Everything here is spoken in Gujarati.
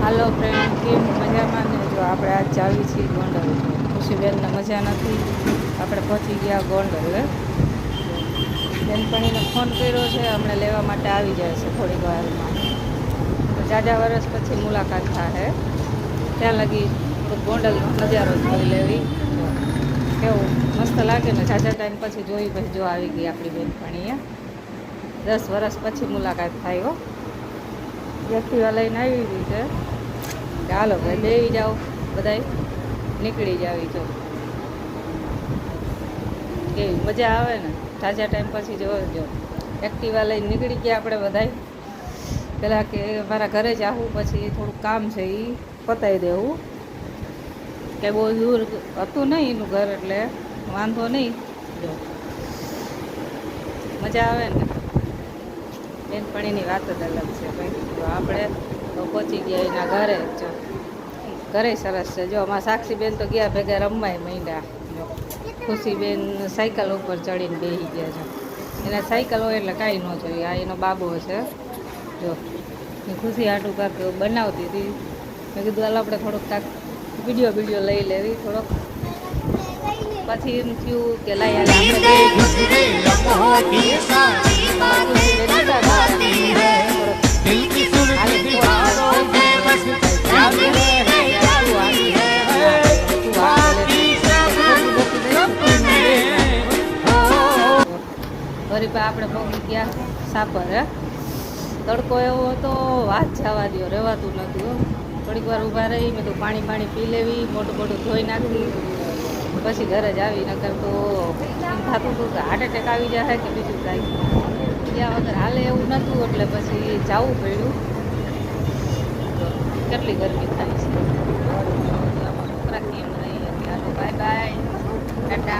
હાલો ફ્રેન્ડ, કેમ મજામાં ને? જો આપણે આજ જાવી છીએ ગોંડલ. ખુશીબેનને મજા નથી, આપણે પહોંચી ગયા ગોંડલ. બેનપણીને ફોન કર્યો છે, અમને લેવા માટે આવી જાય છે થોડીક વારમાં. તો જાજા વર્ષ પછી મુલાકાત થાય, ત્યાં લગી ગોંડલનો નજારો જોઈ લેવી. કેવું મસ્ત લાગે ને, જાજા ટાઈમ પછી જોઈ. પછી જો આવી ગઈ આપણી બેનપણીએ, 10 વર્ષ પછી મુલાકાત થાય હો. એક્ટિવા લઈને આવી છે. ચાલો ભાઈ, બેસી જાઓ, બધાય નીકળી જાવી. જો કેવી મજા આવે ને, તાજા ટાઈમ પછી જો એક્ટિવા લઈને નીકળી ગયા આપણે બધાય. પહેલાં કે મારા ઘરે જ આવું, પછી થોડુંક કામ છે એ પતાવી દેવું. કે બહુ દૂર હતું નહીં એનું ઘર, એટલે વાંધો નહીં. જો મજા આવે ને, બેનપણીની વાત જ અલગ છે ભાઈ. જો આપણે તો પહોંચી ગયા એના ઘરે. જો ઘરે સરસ છે. જો અમારા સાક્ષીબેન તો ગયા ભેગા રમવાય માંડ્યા. જો ખુશીબેન સાયકલ ઉપર ચડીને બેસી ગયા છે. એને સાયકલ હોય એટલે કાંઈ ન જોઈએ. આ એનો બાબો છે. જો ખુશી હાટું કાંક બનાવતી હતી. મેં કીધું હાલ આપણે થોડોક કાંક વિડીયો લઈ લેવી થોડોક. પછી એમ થયું કે લાઈ ફરી આપણે પહોંચી ગયા સાપર. તડકો એવો હતો, વાત જવા દો, રહેવાતું નહોતું. થોડીક વાર ઊભા રહી, મેં તો પાણી પી લેવી, મોટું ધોઈ નાખવી, પછી ઘરે જ આવી. નકર તો થતું હતું કે હાર્ટ એટેક આવી જાય કે બીજું કાંઈ ગયા વગર હાલે એવું નહોતું. એટલે પછી જવું પડ્યું. કેટલી ગરમી થાય છે. છોકરા કેમ રહી, બાય બાય, ટાટા.